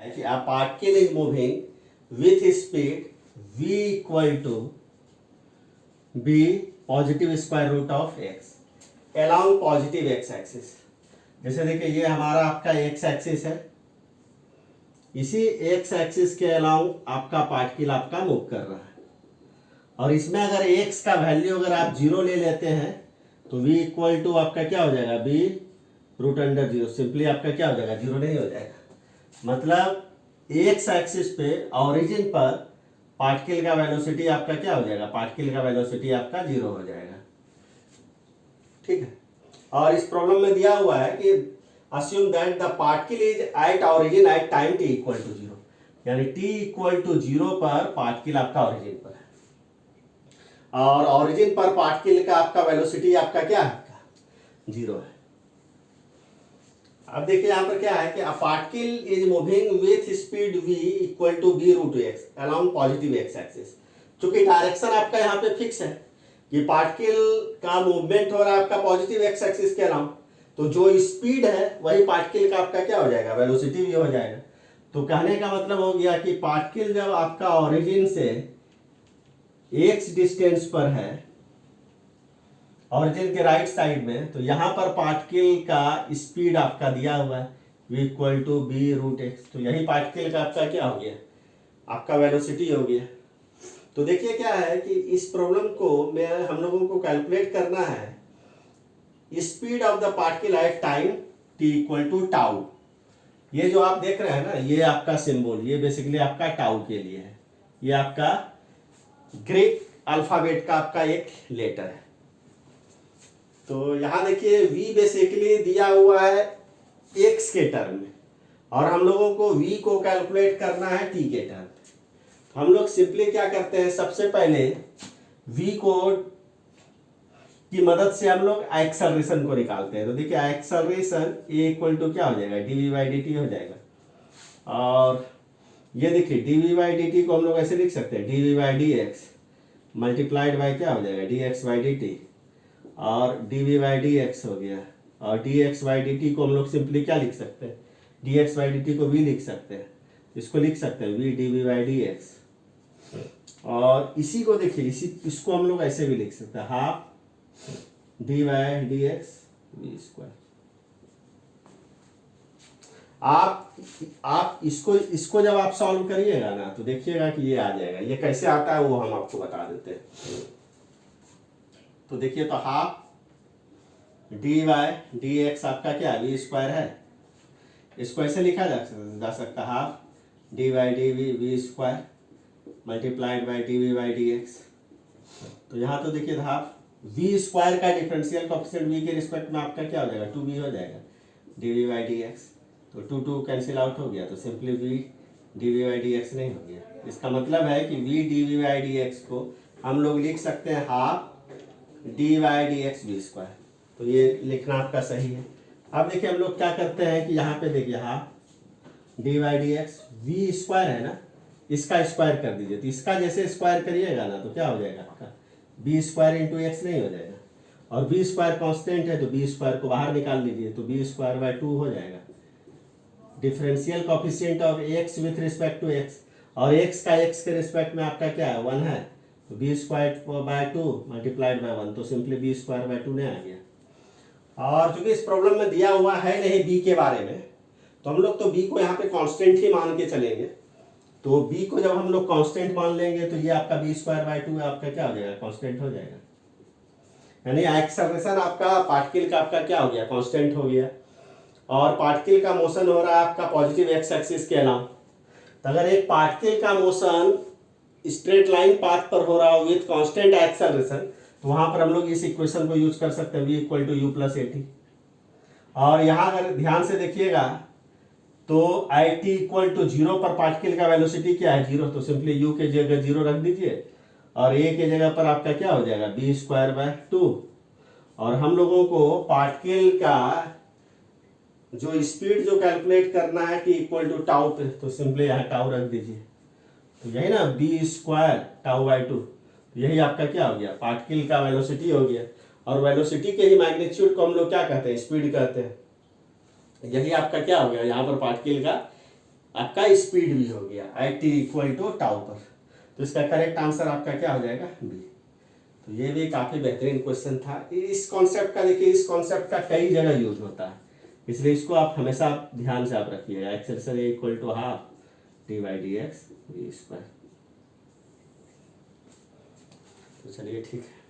कि a particle is moving with speed v equal to b positive square root of x along positive x axis. जैसे देखिए ये हमारा आपका x axis है, इसी x एक्सिस के अलाउ आपका पार्टिकल आपका मूव कर रहा है, और इसमें अगर x का वैल्यू अगर आप 0 ले लेते हैं तो v इक्वल टू आपका क्या हो जाएगा, b रूट अंडर 0। सिंपली आपका क्या हो जाएगा, 0 नहीं हो जाएगा। मतलब x एक्सिस पे ओरिजिन पर पार्टिकल का वेलोसिटी आपका क्या हो जाएगा, पार्टिकल का वेलोसिटी आपका 0 हो जाएगा। ठीक है, और इस प्रॉब्लम में दिया हुआ है कि assume that the particle is at origin at time t equal to 0, यानी t equal to 0 पर पार्टिकल आपका ओरिजिन पर है, और ओरिजिन पर पार्टिकल का आपका वेलोसिटी आपका क्या है, 0 है। अब देखिए यहाँ पर क्या है कि a particle is moving with speed v equal to b root x along positive x axis। चूंकि डायरेक्शन आपका यहाँ पे फिक्स है कि पार्टिकल का मूवमेंट हो रहा है आपका पॉजिटिव एक्स एक्सिस के अलाउ, तो जो स्पीड है वही पार्टिकल का आपका क्या हो जाएगा, वेलोसिटी भी हो जाएगा। तो कहने का मतलब हो गया कि पार्टिकल जब आपका ओरिजिन से x डिस्टेंस पर है, ओरिजिन के राइट साइड में, तो यहाँ पर पार्टिकल का स्पीड आपका दिया हुआ है v equal to B root X, तो यही पार्टिकल का आपका क्या हो गया, आपका वेलोसिटी हो गया। तो देखिए क्या है कि इस प्रॉब्लम को मैं हम लोगों को कैलकुलेट करना है speed of the particle at time t equal to tau. ये जो आप देख रहे हैं ना, ये आपका सिंबल, ये बेसिकली आपका टाउ के लिए है, ये आपका ग्रीक अल्फाबेट का आपका एक लेटर है। तो यहाँ देखिए v बेसिकली दिया हुआ है x के टर्म में, और हम लोगों को v को कैलकुलेट करना है t के टर्म में। हम लोग सिंपली क्या करते हैं, सबसे पहले v को की मदद से हम लोग एक्सेलरेशन को निकालते हैं। तो देखिए एक्सेलरेशन a इक्वल टू क्या हो जाएगा, dv बाई dt हो जाएगा। और ये देखिए dv बाई dt को हम लोग ऐसे लिख सकते हैं, dv by dx multiplied by क्या हो जाएगा, dx बाई dt, और dv बाई dx हो गया, और dx बाई dt को हम लोग सिंपली क्या लिख सकते हैं, dx बाई dt को v लिख सकते हैं, इसको लिख सकते हैं v dv बाई dx। और इसी को देखिए, इसको हम लोग ऐसे भी लिख सकते हैं, half D by D X V square. आप इसको जब आप सॉल्व करिएगा ना, तो देखिएगा कि ये आ जाएगा। ये कैसे आता है वो हम आपको बता देते हैं। तो देखिए, तो half D by D x आपका क्या वी स्क्वायर है, इसको ऐसे लिखा जा सकता है, half D by D V V square multiplied by D V by D X. तो यहाँ तो देखिए हाफ वी स्क्वायर का डिफरेंशियल कोएफिशिएंट वी के रिस्पेक्ट में आपका क्या हो जाएगा, 2v हो जाएगा, dv बाई dx। तो 2 कैंसिल आउट हो गया, तो simply v dv by dx नहीं हो गया। इसका मतलब है कि v dv बाई dx को हम लोग लिख सकते हैं half d by dx V square. तो ये लिखना आपका सही है। अब देखिए हम लोग क्या करते हैं कि यहाँ पे देखिए half d by dx V square है ना, इसका स्क्वायर कर दीजिए। तो इसका जैसे स्क्वायर करिएगा ना, तो क्या हो जाएगा आपका बी स्क्वायर इंटू एक्स नहीं हो जाएगा, और बी स्क्वायर कॉन्स्टेंट है तो बी स्क्वायर को बाहर निकाल लीजिए, तो बी स्क्वायर बाई 2 हो जाएगा। Differential coefficient of X with respect to X, और एक्स का एक्स के रिस्पेक्ट में आपका क्या है 1 है, तो B square by 2 multiplied by 1, तो सिंपली बी स्क्वायर बाय 2 ने आ गया। और चूंकि इस प्रॉब्लम में दिया हुआ है नहीं बी के बारे में, तो हम लोग तो बी को यहाँ पे कांस्टेंट ही मान के चलेंगे। तो b को जब हम लोग कांस्टेंट मान लेंगे, तो ये आपका बी स्क्वायर बाई 2 आपका क्या हो जाएगा, कांस्टेंट हो जाएगा। यानी एक्सेलरेशन आपका पार्टिकल का आपका क्या हो गया, कांस्टेंट हो गया, और पार्टिकल का मोशन हो रहा है आपका पॉजिटिव एक्स एक्सिस के अलावा। तो अगर एक पार्टिकल का मोशन स्ट्रेट लाइन पाथ पर हो रहा हो विथ कांस्टेंट एक्सेलरेशन, तो वहां पर हम लोग इस इक्वेशन को यूज कर सकते हैं, v equal to U plus A T. और यहाँ अगर ध्यान से देखिएगा तो आई टी इक्वल टू 0 पर पार्टिकल का वेलोसिटी क्या है, 0, तो सिंपली u के जगह 0 रख दीजिए, और a के जगह पर आपका क्या हो जाएगा बी स्क्वायर बाय 2। और हम लोगों को पार्टिकल का जो स्पीड जो कैलकुलेट करना है t इक्वल टू टाउ पे, तो सिंपली यहाँ टाउ रख दीजिए। तो यही ना बी स्क्वायर टाउ बाई 2, यही आपका क्या हो गया, पार्टिकल का वेलोसिटी हो गया। और वेलोसिटी के ही मैग्नीट्यूड को हम लोग क्या कहते हैं, स्पीड कहते हैं। यही आपका क्या हो गया, यहाँ पर पार्टिकल का आपका स्पीड भी हो गया at T equal to tau पर। तो इसका करेक्ट आंसर आपका क्या हो जाएगा, बी। तो ये भी काफ़ी बेहतरीन क्वेश्चन था। इस कॉन्सेप्ट का देखिए, इस कॉन्सेप्ट का कई जगह यूज होता है, इसलिए इसको आप हमेशा ध्यान से आप रखिएगा। Acceleration equal to half D by D X V square. तो चलिए ठीक है।